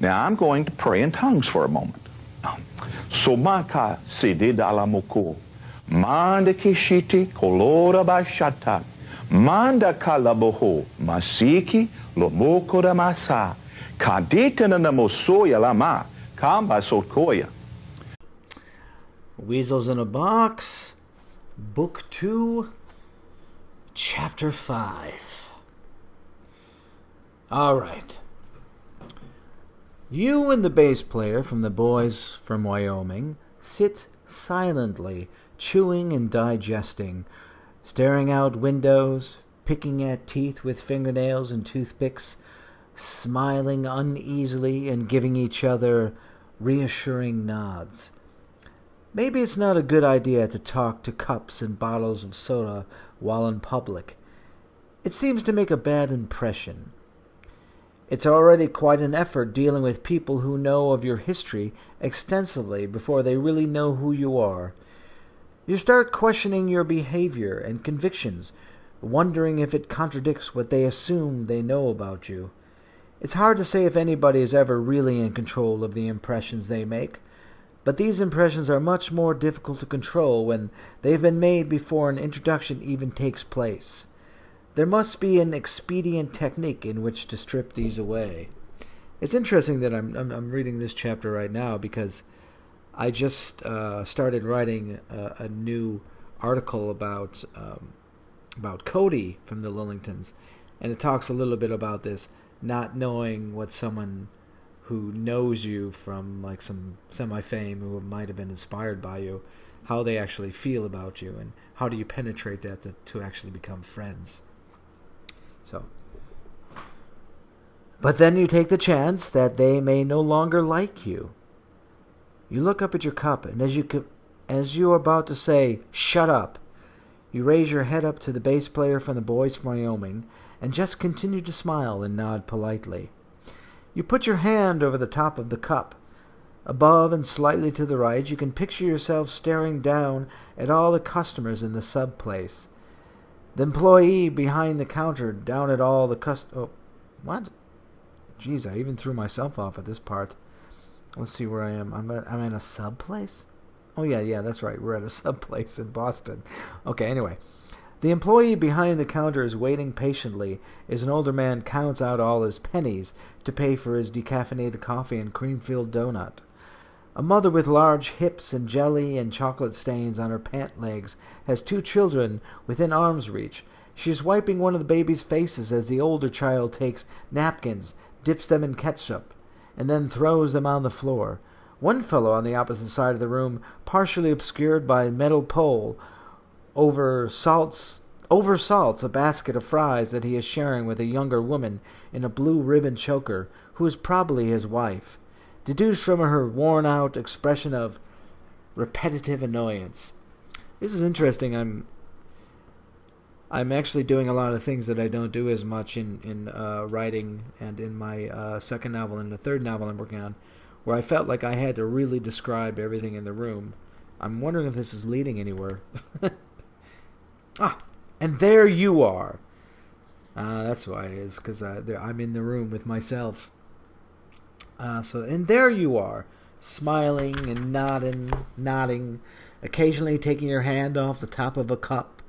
Now I'm going to pray in tongues for a moment. Somaka sidi dalamoko. Manda kishiti kolora bashata. Manda kalaboho. Masiki lomoko da masa. Kadita na namosoya lama. Kamba sokoya. Weasels in a Box, Book 2, Chapter 5. All right. You and the bass player from the Boys from Wyoming sit silently, chewing and digesting, staring out windows, picking at teeth with fingernails and toothpicks, smiling uneasily and giving each other reassuring nods. Maybe it's not a good idea to talk to cups and bottles of soda while in public. It seems to make a bad impression. It's already quite an effort dealing with people who know of your history extensively before they really know who you are. You start questioning your behavior and convictions, wondering if it contradicts what they assume they know about you. It's hard to say if anybody is ever really in control of the impressions they make, but these impressions are much more difficult to control when they've been made before an introduction even takes place. There must be an expedient technique in which to strip these away. It's interesting that I'm reading this chapter right now because I just started writing a new article about Cody from the Lillingtons, and it talks a little bit about this, not knowing what someone who knows you from like some semi-fame who might have been inspired by you, how they actually feel about you, and how do you penetrate that to actually become friends. So, but then you take the chance that they may no longer like you. You look up at your cup, and as you are about to say, "Shut up," you raise your head up to the bass player from the Boys from Wyoming, and just continue to smile and nod politely. You put your hand over the top of the cup. Above and slightly to the right, you can picture yourself staring down at all the customers in the sub place. The employee behind the counter down at all the Oh, what? Jeez, I even threw myself off at this part. Let's see where I am. I'm in a sub place? Oh, yeah, that's right. We're at a sub place in Boston. Okay, anyway. The employee behind the counter is waiting patiently as an older man counts out all his pennies to pay for his decaffeinated coffee and cream-filled donut. A mother with large hips and jelly and chocolate stains on her pant legs has two children within arm's reach. She is wiping one of the baby's faces as the older child takes napkins, dips them in ketchup, and then throws them on the floor. One fellow on the opposite side of the room, partially obscured by a metal pole, oversalts a basket of fries that he is sharing with a younger woman in a blue ribbon choker, who is probably his wife. Deduced from her worn-out expression of repetitive annoyance. This is interesting. I'm actually doing a lot of things that I don't do as much in writing and in my second novel and the third novel I'm working on, where I felt like I had to really describe everything in the room. I'm wondering if this is leading anywhere. And there you are. That's why it is, because I'm in the room with myself. And there you are, smiling and nodding, occasionally taking your hand off the top of a cup,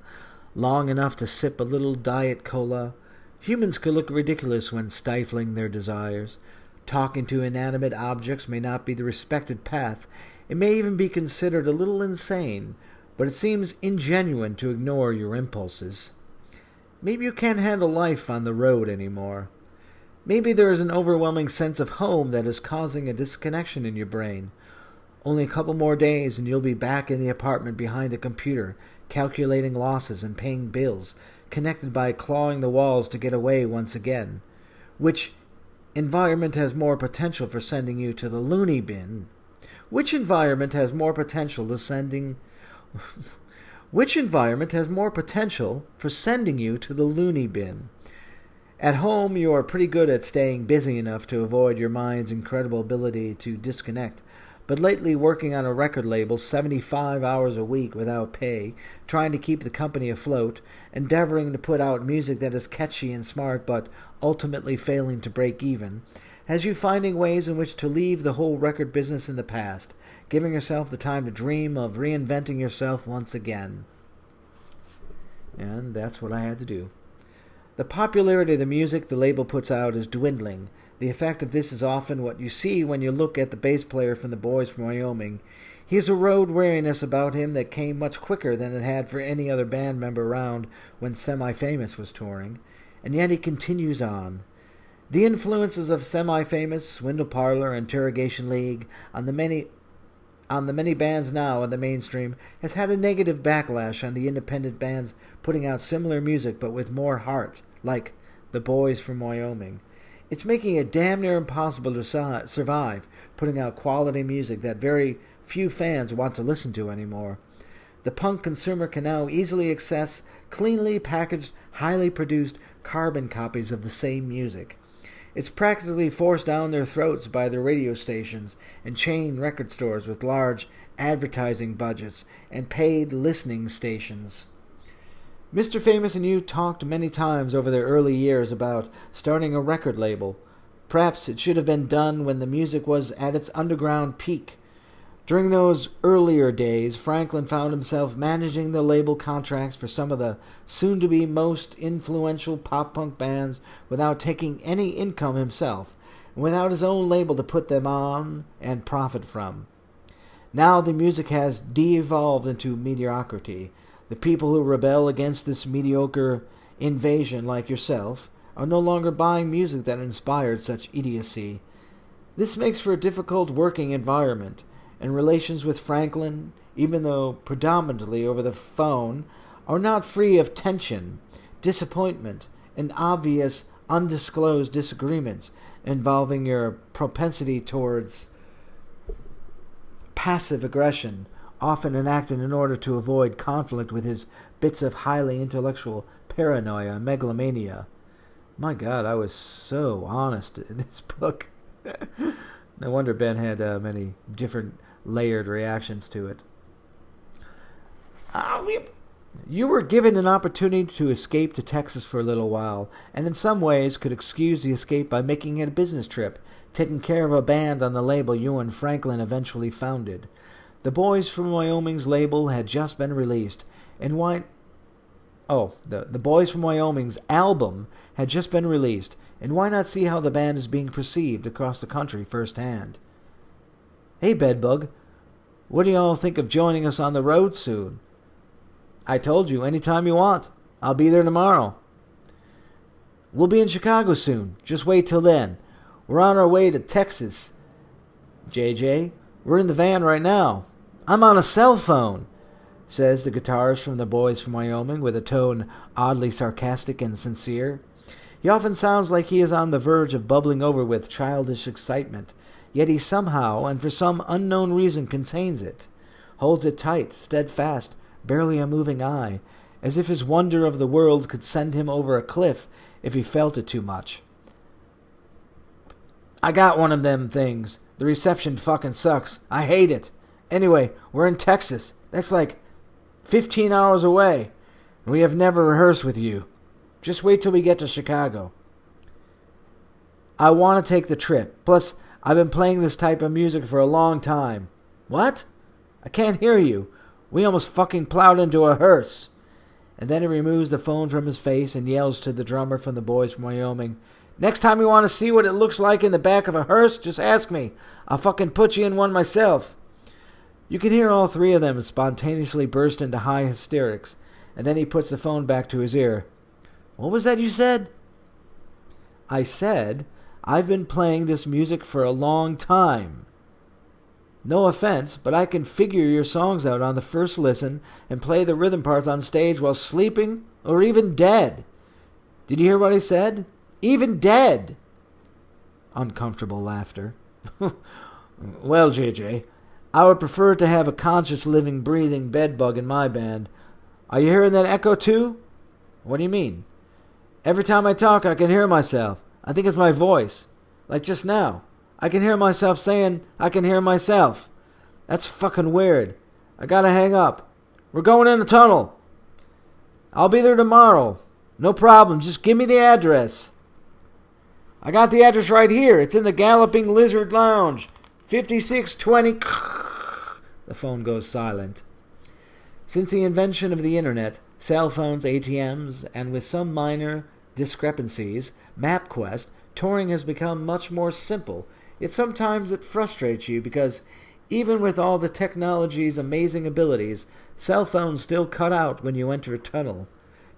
long enough to sip a little diet cola. Humans could look ridiculous when stifling their desires. Talking to inanimate objects may not be the respected path. It may even be considered a little insane, but it seems ingenuine to ignore your impulses. Maybe you can't handle life on the road anymore. Maybe there is an overwhelming sense of home that is causing a disconnection in your brain. Only a couple more days and you'll be back in the apartment behind the computer, calculating losses and paying bills, connected by clawing the walls to get away once again. Which environment has more potential for sending you to the loony bin? Which environment has more potential for sending you to the loony bin? At home, you are pretty good at staying busy enough to avoid your mind's incredible ability to disconnect, but lately working on a record label 75 hours a week without pay, trying to keep the company afloat, endeavoring to put out music that is catchy and smart but ultimately failing to break even, has you finding ways in which to leave the whole record business in the past, giving yourself the time to dream of reinventing yourself once again. And that's what I had to do. The popularity of the music the label puts out is dwindling. The effect of this is often what you see when you look at the bass player from the Boys from Wyoming. He has a road weariness about him that came much quicker than it had for any other band member around when Semi-Famous was touring, and yet he continues on. The influences of Semi-Famous, Swindle Parlor, Interrogation League on the many bands now in the mainstream has had a negative backlash on the independent bands putting out similar music but with more heart, like the Boys from Wyoming. It's making it damn near impossible to survive putting out quality music that very few fans want to listen to anymore. The punk consumer can now easily access cleanly packaged, highly produced carbon copies of the same music. It's practically forced down their throats by the radio stations and chain record stores with large advertising budgets and paid listening stations. Mr. Famous and you talked many times over their early years about starting a record label. Perhaps it should have been done when the music was at its underground peak. During those earlier days, Franklin found himself managing the label contracts for some of the soon-to-be most influential pop-punk bands without taking any income himself, and without his own label to put them on and profit from. Now the music has de-evolved into mediocrity. The people who rebel against this mediocre invasion, like yourself, are no longer buying music that inspired such idiocy. This makes for a difficult working environment, and relations with Franklin, even though predominantly over the phone, are not free of tension, disappointment, and obvious undisclosed disagreements involving your propensity towards passive aggression, often enacted in order to avoid conflict with his bits of highly intellectual paranoia and megalomania. My God, I was so honest in this book. No wonder Ben had many different layered reactions to it. You were given an opportunity to escape to Texas for a little while, and in some ways could excuse the escape by making it a business trip, taking care of a band on the label you and Franklin eventually founded. The Boys from Wyoming's label had just been released, and the Boys from Wyoming's album had just been released, and why not see how the band is being perceived across the country firsthand? Hey, Bedbug, what do y'all think of joining us on the road soon? I told you, anytime you want. I'll be there tomorrow. We'll be in Chicago soon. Just wait till then. We're on our way to Texas. JJ, we're in the van right now. I'm on a cell phone, says the guitarist from the Boys from Wyoming with a tone oddly sarcastic and sincere. He often sounds like he is on the verge of bubbling over with childish excitement, yet he somehow, and for some unknown reason, contains it, holds it tight, steadfast, barely a moving eye, as if his wonder of the world could send him over a cliff if he felt it too much. I got one of them things. The reception fucking sucks. I hate it. Anyway, we're in Texas. That's like 15 hours away, and we have never rehearsed with you. Just wait till we get to Chicago. I want to take the trip. Plus, I've been playing this type of music for a long time. What? I can't hear you. We almost fucking plowed into a hearse. And then he removes the phone from his face and yells to the drummer from the Boys from Wyoming, next time you want to see what it looks like in the back of a hearse, just ask me. I'll fucking put you in one myself. You can hear all three of them spontaneously burst into high hysterics, and then he puts the phone back to his ear. What was that you said? I said, I've been playing this music for a long time. No offense, but I can figure your songs out on the first listen and play the rhythm parts on stage while sleeping or even dead. Did you hear what I said? Even dead. Uncomfortable laughter. Well, JJ, I would prefer to have a conscious, living, breathing bedbug in my band. Are you hearing that echo too? What do you mean? Every time I talk, I can hear myself. I think it's my voice. Like just now. I can hear myself saying, I can hear myself. That's fucking weird. I gotta hang up. We're going in the tunnel. I'll be there tomorrow. No problem. Just give me the address. I got the address right here. It's in the Galloping Lizard Lounge. 5620... The phone goes silent. Since the invention of the internet, cell phones, ATMs, and with some minor discrepancies, MapQuest, touring has become much more simple. Yet sometimes it frustrates you because even with all the technology's amazing abilities, cell phones still cut out when you enter a tunnel.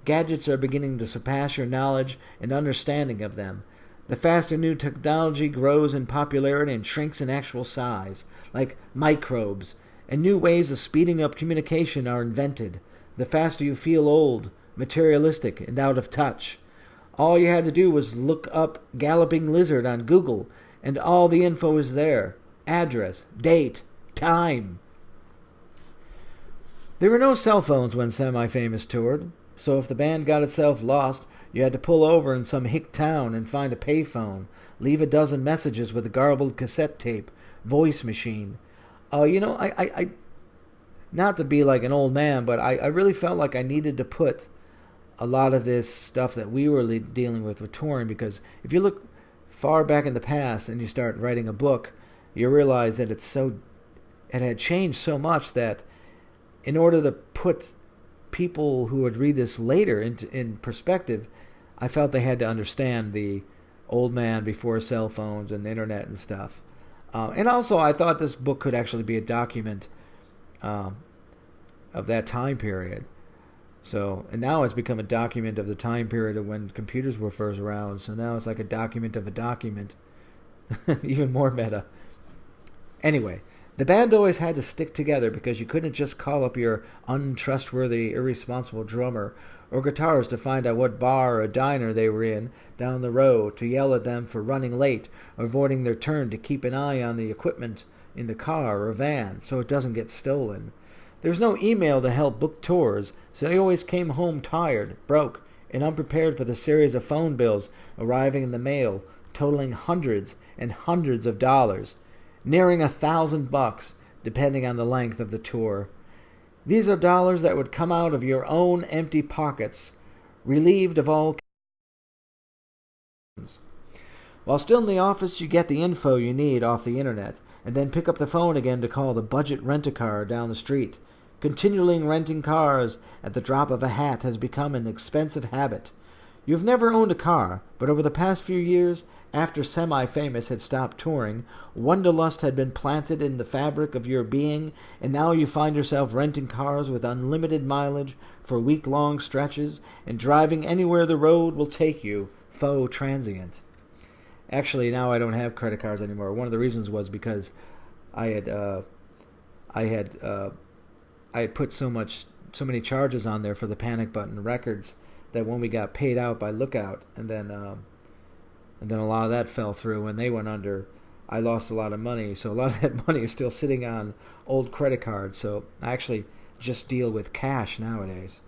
Gadgets are beginning to surpass your knowledge and understanding of them. The faster new technology grows in popularity and shrinks in actual size, like microbes, and new ways of speeding up communication are invented. The faster you feel old, materialistic, and out of touch. All you had to do was look up Galloping Lizard on Google, and all the info is there. Address, date, time. There were no cell phones when Semi-Famous toured, so if the band got itself lost, you had to pull over in some hick town and find a payphone, leave a dozen messages with a garbled cassette tape, voice machine. I not to be like an old man, but I really felt like I needed to put a lot of this stuff that we were dealing with touring, because if you look far back in the past and you start writing a book, you realize that it had changed so much that in order to put people who would read this later in perspective, I felt they had to understand the old man before cell phones and the internet and stuff. And also, I thought this book could actually be a document of that time period. So, and now it's become a document of the time period of when computers were first around. So now it's like a document of a document. Even more meta. Anyway, the band always had to stick together because you couldn't just call up your untrustworthy, irresponsible drummer or guitarist to find out what bar or diner they were in down the road, to yell at them for running late or avoiding their turn, to keep an eye on the equipment in the car or van so it doesn't get stolen. There was no email to help book tours, so they always came home tired, broke, and unprepared for the series of phone bills arriving in the mail, totaling hundreds and hundreds of dollars, nearing $1,000, depending on the length of the tour. These are dollars that would come out of your own empty pockets, relieved of all. While still in the office, you get the info you need off the internet, and then pick up the phone again to call the budget rent-a-car down the street. Continually renting cars at the drop of a hat has become an expensive habit. You've never owned a car, but over the past few years, after Semi-Famous had stopped touring, wanderlust had been planted in the fabric of your being, and now you find yourself renting cars with unlimited mileage for week-long stretches and driving anywhere the road will take you, faux transient. Actually, now I don't have credit cards anymore. One of the reasons was because I had put so many charges on there for the Panic Button records that when we got paid out by Lookout, and then a lot of that fell through. When they went under, I lost a lot of money. So a lot of that money is still sitting on old credit cards. So I actually just deal with cash nowadays.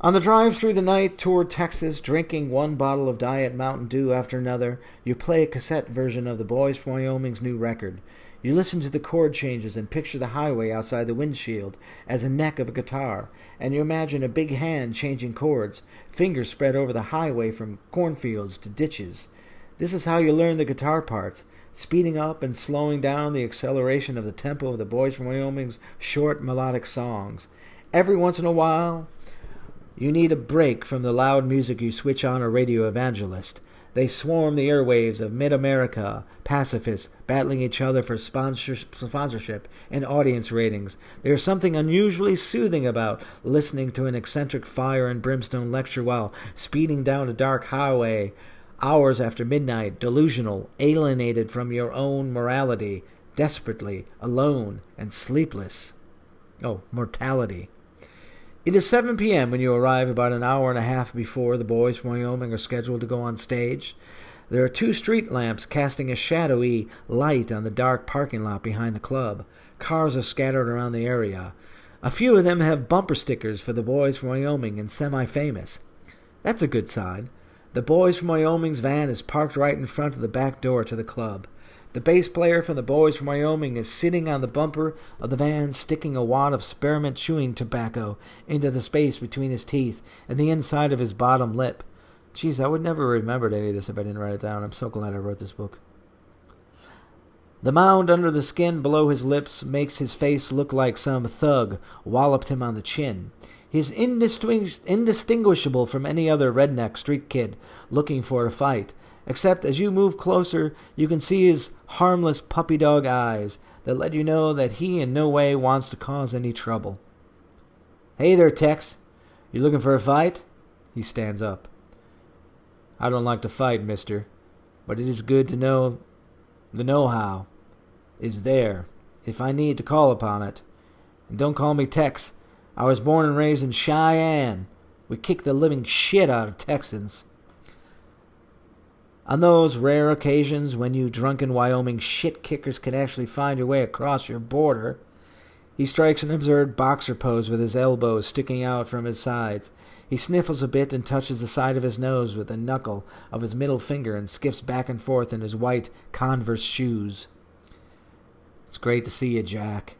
On the drive through the night toward Texas, drinking one bottle of Diet Mountain Dew after another, you play a cassette version of the Boys from Wyoming's new record. You listen to the chord changes and picture the highway outside the windshield as a neck of a guitar, and you imagine a big hand changing chords, fingers spread over the highway from cornfields to ditches. This is how you learn the guitar parts, speeding up and slowing down the acceleration of the tempo of the Boys from Wyoming's short melodic songs. Every once in a while, you need a break from the loud music. You switch on a radio evangelist. They swarm the airwaves of mid-America, pacifists battling each other for sponsorship and audience ratings. There is something unusually soothing about listening to an eccentric fire and brimstone lecture while speeding down a dark highway, hours after midnight, delusional, alienated from your own morality, desperately, alone, and sleepless. Oh, mortality. It is 7 p.m. when you arrive about an hour and a half before the Boys from Wyoming are scheduled to go on stage. There are 2 street lamps casting a shadowy light on the dark parking lot behind the club. Cars are scattered around the area. A few of them have bumper stickers for the Boys from Wyoming and Semi-Famous. That's a good sign. The Boys from Wyoming's van is parked right in front of the back door to the club. The bass player from the Boys from Wyoming is sitting on the bumper of the van, sticking a wad of spearmint chewing tobacco into the space between his teeth and the inside of his bottom lip. Jeez, I would never have remembered any of this if I didn't write it down. I'm so glad I wrote this book. The mound under the skin below his lips makes his face look like some thug walloped him on the chin. He's indistinguishable from any other redneck street kid looking for a fight, except as you move closer, you can see his harmless puppy dog eyes that let you know that he in no way wants to cause any trouble. Hey there, Tex. You looking for a fight? He stands up. I don't like to fight, mister, but it is good to know the know-how is there if I need to call upon it. And don't call me Tex. I was born and raised in Cheyenne. We kick the living shit out of Texans. On those rare occasions when you drunken Wyoming shit-kickers can actually find your way across your border, he strikes an absurd boxer pose with his elbows sticking out from his sides. He sniffles a bit and touches the side of his nose with the knuckle of his middle finger and skips back and forth in his white Converse shoes. It's great to see you, Jack.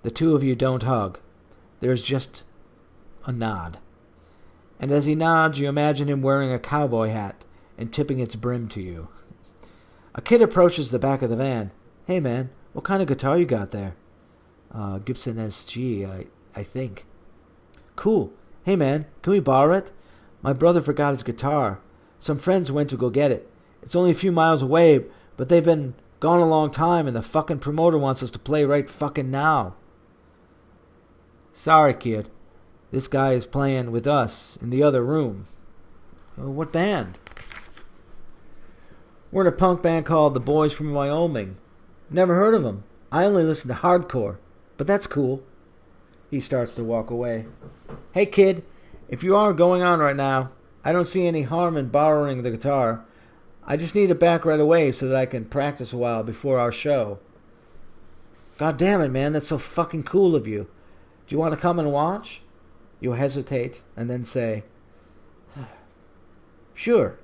The two of you don't hug. There's just a nod. And as he nods, you imagine him wearing a cowboy hat and tipping its brim to you. A kid approaches the back of the van. Hey, man, what kind of guitar you got there? Gibson SG, I think. Cool. Hey, man, can we borrow it? My brother forgot his guitar. Some friends went to go get it. It's only a few miles away, but they've been gone a long time, and the fucking promoter wants us to play right fucking now. Sorry, kid. This guy is playing with us in the other room. What band? We're in a punk band called The Boys from Wyoming. Never heard of them. I only listen to hardcore, but that's cool. He starts to walk away. Hey, kid, if you are going on right now, I don't see any harm in borrowing the guitar. I just need it back right away so that I can practice a while before our show. God damn it, man, that's so fucking cool of you. Do you want to come and watch? You hesitate and then say, Sure.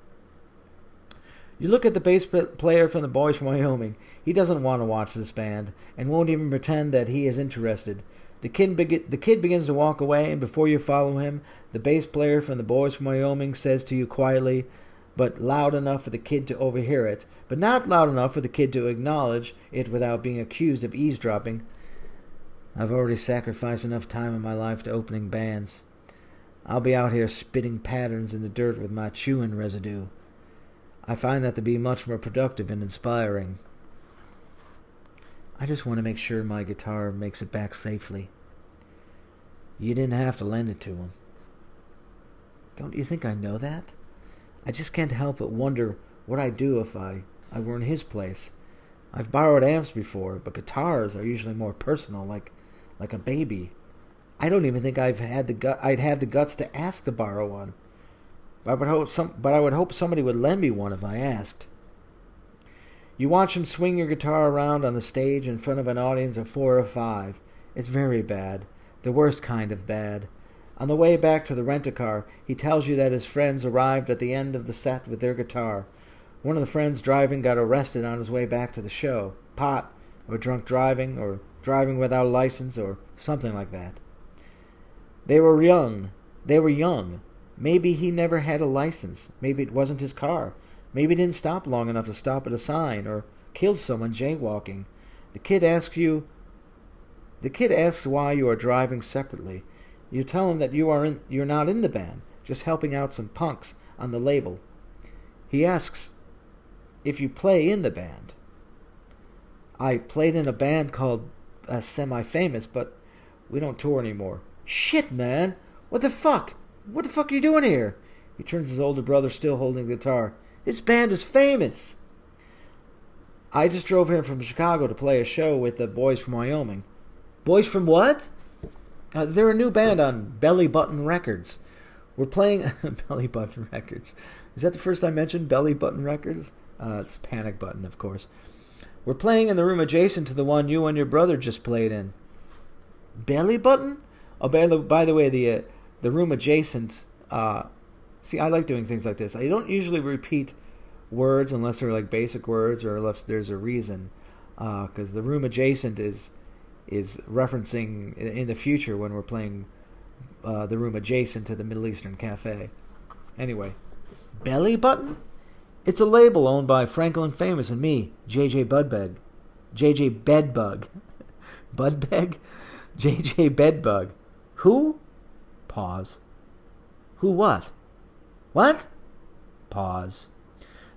You look at the bass player from the Boys from Wyoming. He doesn't want to watch this band and won't even pretend that he is interested. The kid begins to walk away, and before you follow him, the bass player from the Boys from Wyoming says to you quietly, but loud enough for the kid to overhear it, but not loud enough for the kid to acknowledge it without being accused of eavesdropping. I've already sacrificed enough time in my life to opening bands. I'll be out here spitting patterns in the dirt with my chewing residue. I find that to be much more productive and inspiring. I just want to make sure my guitar makes it back safely. You didn't have to lend it to him. Don't you think I know that? I just can't help but wonder what I'd do if I were in his place. I've borrowed amps before, but guitars are usually more personal, like a baby. I don't even think I'd have the guts to ask to borrow one. But I would hope somebody would lend me one if I asked. You watch him swing your guitar around on the stage in front of an audience of 4 or 5. It's very bad. The worst kind of bad. On the way back to the rent-a-car, he tells you that his friends arrived at the end of the set with their guitar. One of the friends driving got arrested on his way back to the show. Pot, or drunk driving, or driving without a license, or something like that. They were young. Maybe he never had a license. Maybe it wasn't his car. Maybe he didn't stop long enough to stop at a sign, or killed someone jaywalking. The kid asks why you are driving separately. You tell him that you're not in the band, just helping out some punks on the label. He asks if you play in the band. I played in a band called Semi-Famous, but we don't tour anymore. Shit, man! What the fuck? What the fuck are you doing here? He turns to his older brother, still holding the guitar. This band is famous! I just drove here from Chicago to play a show with the Boys from Wyoming. Boys from what? They're a new band on Belly Button Records. We're playing... Belly Button Records. Is that the first I mentioned? Belly Button Records? It's Panic Button, of course. We're playing in the room adjacent to the one you and your brother just played in. Belly Button? Oh, by the way, the room adjacent... see, I like doing things like this. I don't usually repeat words unless they're like basic words or unless there's a reason. Because the room adjacent is referencing in the future when we're playing the room adjacent to the Middle Eastern Cafe. Anyway, Belly Button? It's a label owned by Franklin Famous and me, J.J. Budbeg. J.J. Bedbug. Budbeg? J.J. Bedbug. Who? Pause. Who what? What? Pause.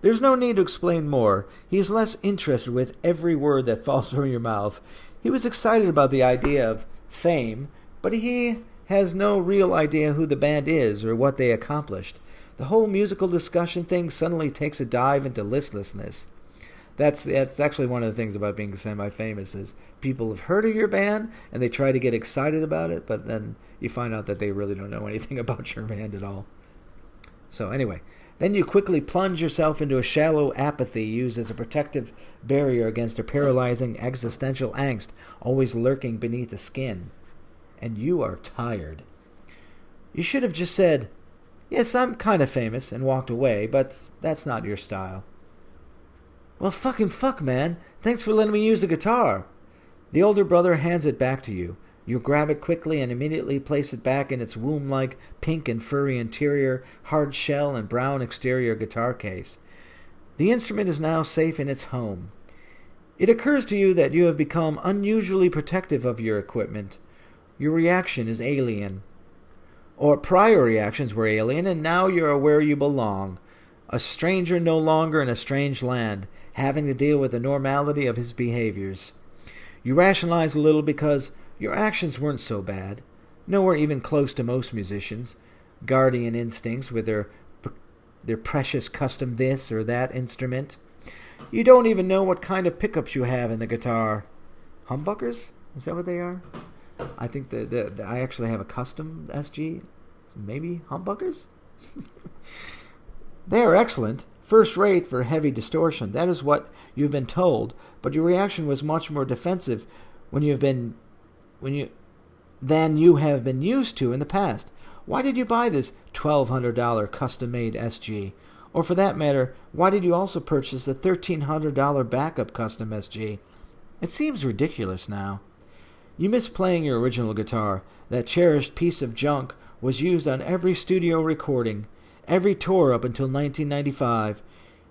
There's no need to explain more. He is less interested with every word that falls from your mouth. He was excited about the idea of fame, but he has no real idea who the band is or what they accomplished. The whole musical discussion thing suddenly takes a dive into listlessness. That's actually one of the things about being semi-famous is people have heard of your band and they try to get excited about it, but then you find out that they really don't know anything about your band at all. So anyway, then you quickly plunge yourself into a shallow apathy used as a protective barrier against a paralyzing existential angst always lurking beneath the skin. And you are tired. You should have just said, "Yes, I'm kind of famous," and walked away, but that's not your style. Well, fuck, man. Thanks for letting me use the guitar. The older brother hands it back to you. You grab it quickly and immediately place it back in its womb-like pink and furry interior, hard shell and brown exterior guitar case. The instrument is now safe in its home. It occurs to you that you have become unusually protective of your equipment. Your reaction is alien. Or prior reactions were alien, and now you're where you belong. A stranger no longer in a strange land, having to deal with the normality of his behaviors. You rationalize a little because your actions weren't so bad, nowhere even close to most musicians. Guardian instincts with their precious custom this or that instrument. You don't even know what kind of pickups you have in the guitar. Humbuckers? Is that what they are? I think that I actually have a custom SG. Maybe humbuckers? They are excellent. First rate for heavy distortion. That is what you've been told, but your reaction was much more defensive than you have been used to in the past. Why did you buy this $1,200 custom-made SG? Or for that matter, why did you also purchase the $1,300 backup custom SG? It seems ridiculous now. You miss playing your original guitar. That cherished piece of junk was used on every studio recording, every tour up until 1995.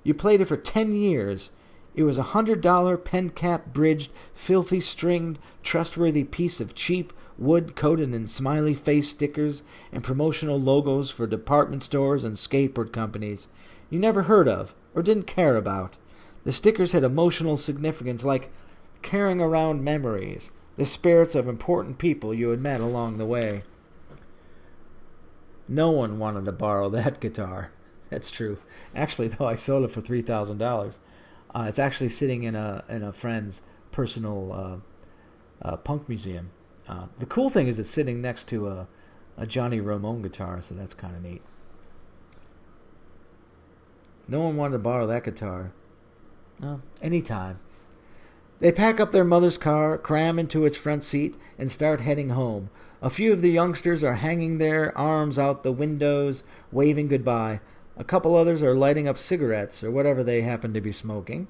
You played it for 10 years. It was a $100 pen-cap bridged, filthy stringed, trustworthy piece of cheap wood coated in smiley face stickers and promotional logos for department stores and skateboard companies you never heard of or didn't care about. The stickers had emotional significance, like carrying around memories, the spirits of important people you had met along the way. No one wanted to borrow that guitar. That's true. Actually, though, I sold it for $3,000. It's actually sitting in a friend's personal punk museum. The cool thing is it's sitting next to a Johnny Ramone guitar, so that's kind of neat. No one wanted to borrow that guitar. No, anytime. They pack up their mother's car, cram into its front seat, and start heading home. A few of the youngsters are hanging their arms out the windows, waving goodbye. A couple others are lighting up cigarettes, or whatever they happen to be smoking.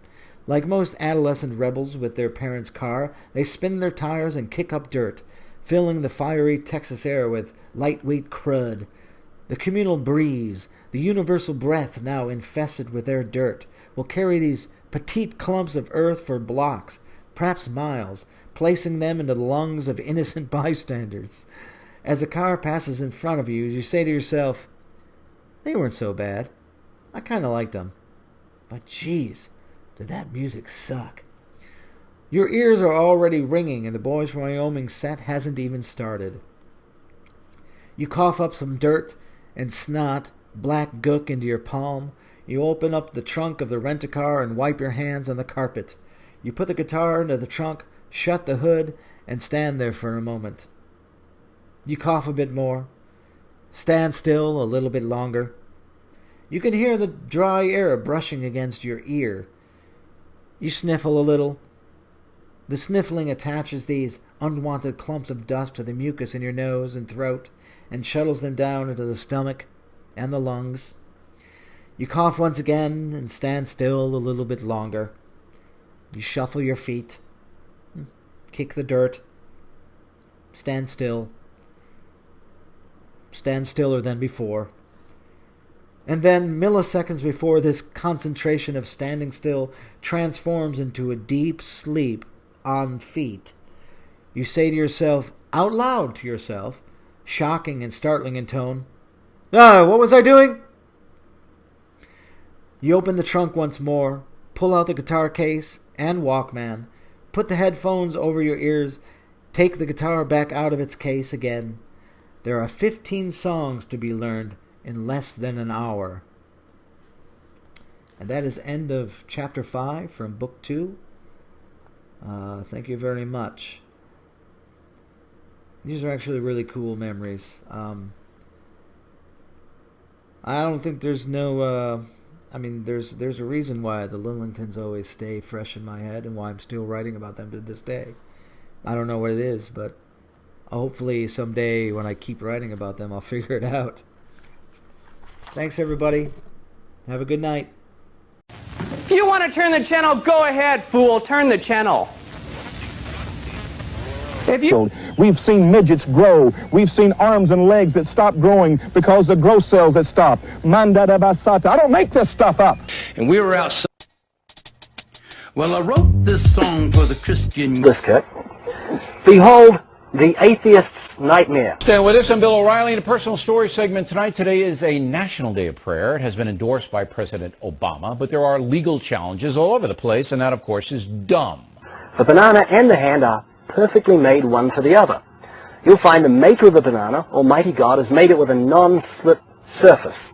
Like most adolescent rebels with their parents' car, they spin their tires and kick up dirt, filling the fiery Texas air with lightweight crud. The communal breeze, the universal breath now infested with their dirt, will carry these petite clumps of earth for blocks, perhaps miles, placing them into the lungs of innocent bystanders. As the car passes in front of you, you say to yourself, "They weren't so bad. I kind of liked them. But geez, did that music suck." Your ears are already ringing, and the Boys from Wyoming set hasn't even started. You cough up some dirt and snot, black gook into your palm. You open up the trunk of the rent-a-car and wipe your hands on the carpet. You put the guitar into the trunk, shut the hood, and stand there for a moment. You cough a bit more. Stand still a little bit longer. You can hear the dry air brushing against your ear. You sniffle a little. The sniffling attaches these unwanted clumps of dust to the mucus in your nose and throat and shuttles them down into the stomach and the lungs. You cough once again and stand still a little bit longer. You shuffle your feet, kick the dirt, stand still, stand stiller than before. And then, milliseconds before this concentration of standing still transforms into a deep sleep on feet, you say to yourself, out loud to yourself, shocking and startling in tone, what was I doing? You open the trunk once more, pull out the guitar case and Walkman, put the headphones over your ears, take the guitar back out of its case again. There are 15 songs to be learned in less than an hour. And that is end of chapter 5 from book 2. Thank you very much. These are actually really cool memories. I don't think there's no... there's a reason why the Lillingtons always stay fresh in my head and why I'm still writing about them to this day. I don't know what it is, but hopefully someday when I keep writing about them, I'll figure it out. Thanks, everybody. Have a good night. If you want to turn the channel, go ahead, fool. Turn the channel. We've seen midgets grow. We've seen arms and legs that stop growing because the growth cells that stop. Mandada basata. I don't make this stuff up. And we were outside. Well, I wrote this song for the Christian... Biscuit. Behold the atheist's nightmare. Stay with us. I'm Bill O'Reilly in a personal story segment tonight. Today is a National Day of Prayer. It has been endorsed by President Obama, but there are legal challenges all over the place, and that, of course, is dumb. The banana and the hand are perfectly made one for the other. You'll find the maker of the banana, Almighty God, has made it with a non-slip surface.